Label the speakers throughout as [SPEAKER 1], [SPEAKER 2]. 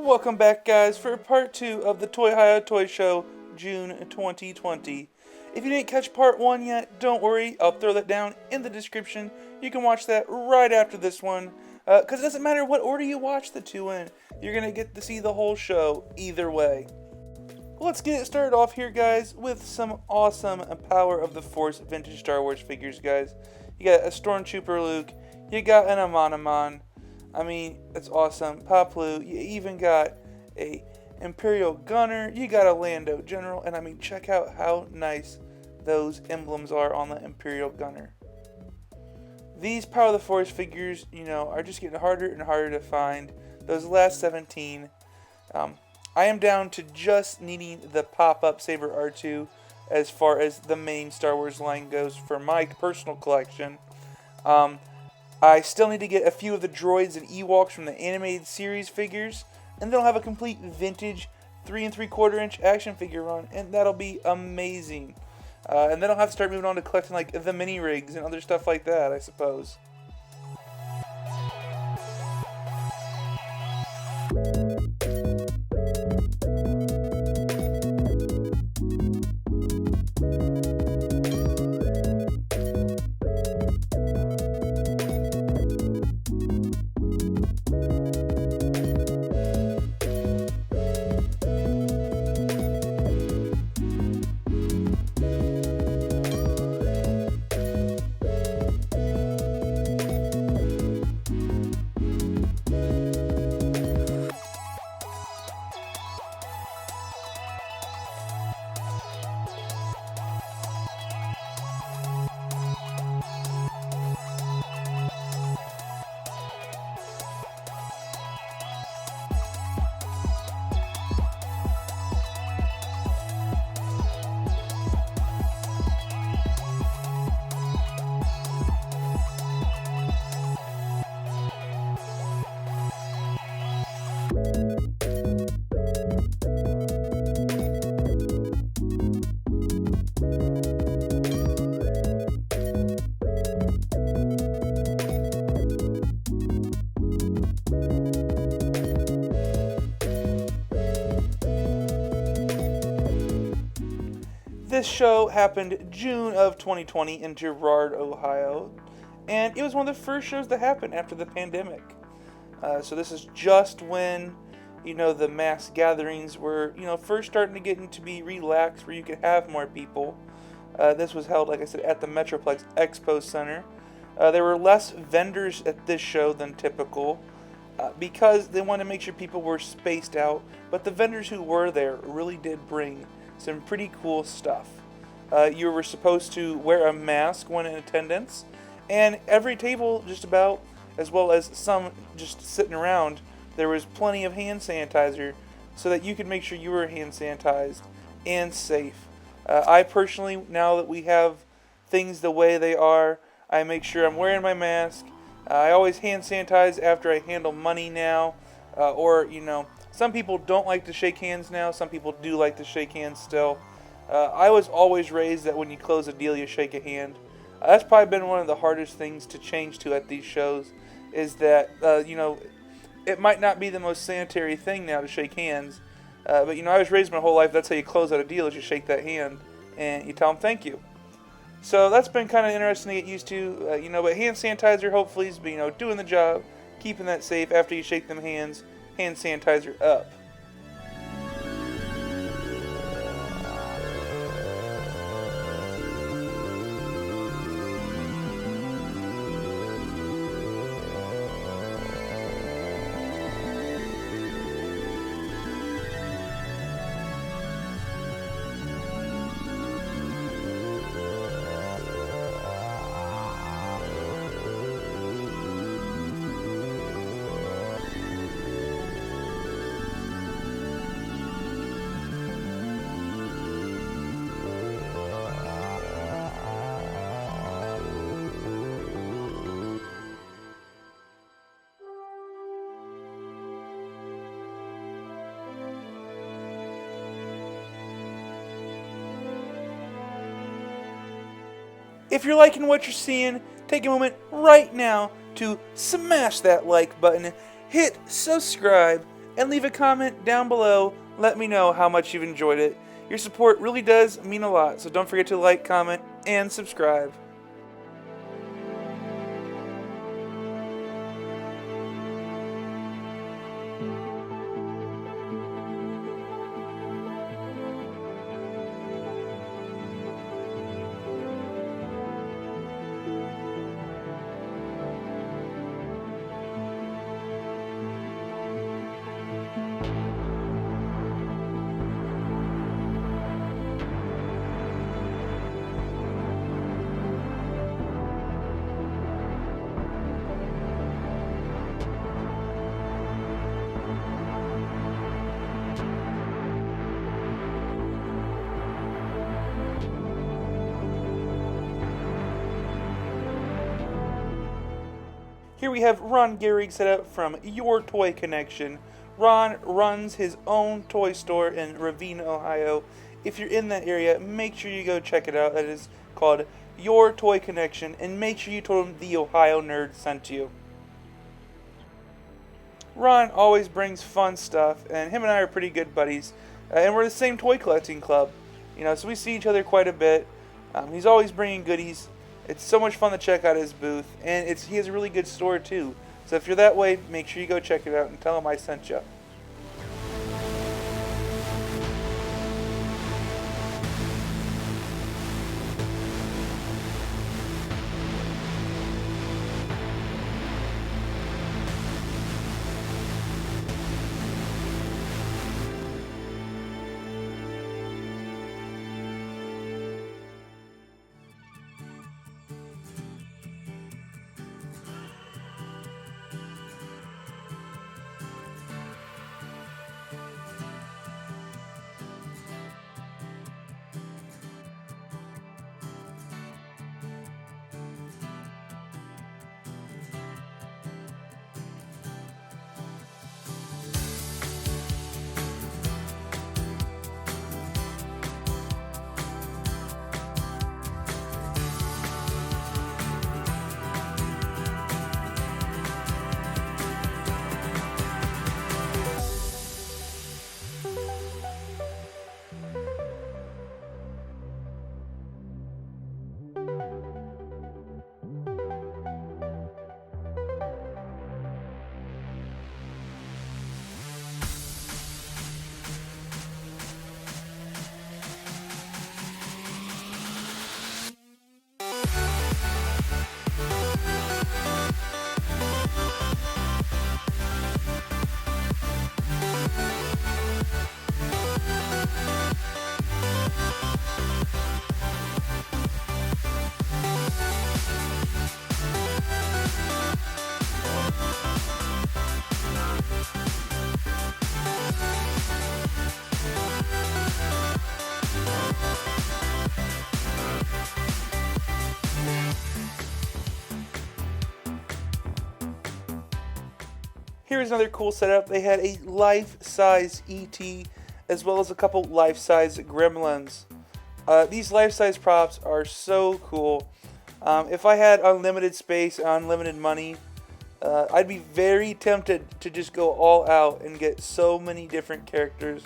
[SPEAKER 1] Welcome back, guys, for part 2 of the Toyhio Toy Show, June 2020. If you didn't catch part 1 yet, don't worry, I'll throw that down in the description. You can watch that right after this one, because it doesn't matter what order you watch the two in, you're going to get to see the whole show either way. Let's get it started off here, guys, with some awesome Power of the Force vintage Star Wars figures, guys. You got a Stormtrooper Luke, you got an Amon. I mean, it's awesome. Paplu, you even got a Imperial Gunner, you got a Lando General, and I mean, check out how nice those emblems are on the Imperial Gunner. These Power of the Force figures, are just getting harder and harder to find. Those last 17, I am down to just needing the pop-up Saber R2 as far as the main Star Wars line goes for my personal collection. I still need to get a few of the droids and Ewoks from the animated series figures, and then I'll have a complete vintage 3 3/4 inch action figure run, and that'll be amazing. And then I'll have to start moving on to collecting like the mini rigs and other stuff like that, I suppose. This show happened June of 2020 in Girard, Ohio, and it was one of the first shows to happen after the pandemic. So this is just when, the mass gatherings were, first starting to get into be relaxed where you could have more people. This was held, like I said, at the Metroplex Expo Center. There were less vendors at this show than typical because they wanted to make sure people were spaced out, but the vendors who were there really did bring some pretty cool stuff. You were supposed to wear a mask when in attendance, and every table just about, as well as some just sitting around, there was plenty of hand sanitizer so that you could make sure you were hand sanitized and safe. I personally, now that we have things the way they are, I make sure I'm wearing my mask. I always hand sanitize after I handle money now, some people don't like to shake hands now. Some people do like to shake hands still. I was always raised that when you close a deal, you shake a hand. That's probably been one of the hardest things to change to at these shows, is that, it might not be the most sanitary thing now to shake hands. But I was raised my whole life, that's how you close out a deal, is you shake that hand and you tell them thank you. So that's been kind of interesting to get used to, but hand sanitizer hopefully is, doing the job, keeping that safe after you shake them hands. Hand sanitizer up. If you're liking what you're seeing, take a moment right now to smash that like button, hit subscribe, and leave a comment down below. Let me know how much you've enjoyed it. Your support really does mean a lot, so don't forget to like, comment, and subscribe. Here we have Ron Gehrig set up from Your Toy Connection. Ron runs his own toy store in Ravine, Ohio. If you're in that area, make sure you go check it out. That is called Your Toy Connection, and make sure you told him the Ohio Nerd sent you. Ron always brings fun stuff, and him and I are pretty good buddies, and we're the same toy collecting club. So we see each other quite a bit. He's always bringing goodies. It's so much fun to check out his booth, and he has a really good store too. So if you're that way, make sure you go check it out and tell him I sent you. Here's another cool setup. They had a life-size ET as well as a couple life-size gremlins. These life-size props are so cool. If I had unlimited space and unlimited money, I'd be very tempted to just go all out and get so many different characters.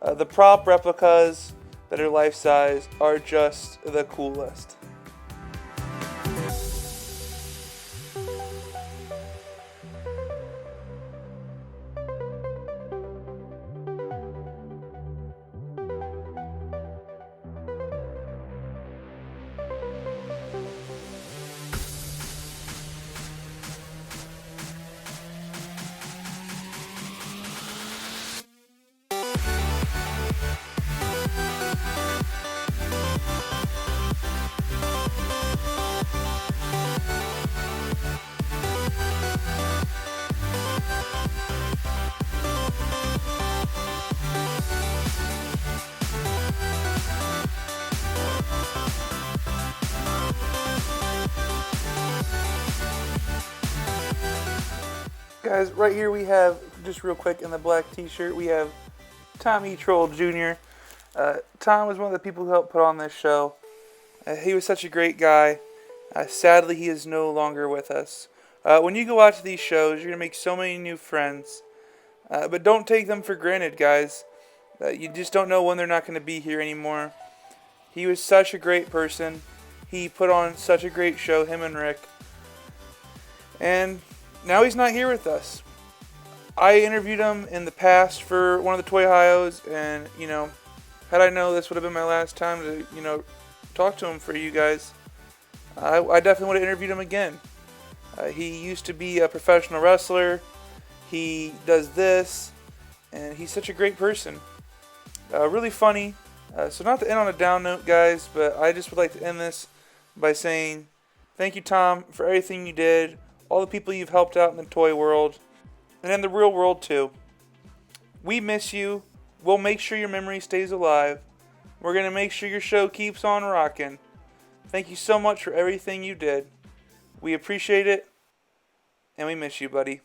[SPEAKER 1] The prop replicas that are life-size are just the coolest. Guys, right here we have, just real quick, in the black t-shirt, we have Tommy Troll Jr. Tom was one of the people who helped put on this show. He was such a great guy. Sadly, he is no longer with us. When you go watch these shows, you're going to make so many new friends. But don't take them for granted, guys. You just don't know when they're not going to be here anymore. He was such a great person. He put on such a great show, him and Rick. And now he's not here with us. I interviewed him in the past for one of the Toyhios, and, had I known this would have been my last time to, talk to him for you guys, I definitely would have interviewed him again. He used to be a professional wrestler. He does this, and he's such a great person. Really funny. So not to end on a down note, guys, but I just would like to end this by saying thank you, Tom, for everything you did, all the people you've helped out in the toy world, and in the real world too. We miss you. We'll make sure your memory stays alive. We're going to make sure your show keeps on rocking. Thank you so much for everything you did. We appreciate it, and we miss you, buddy.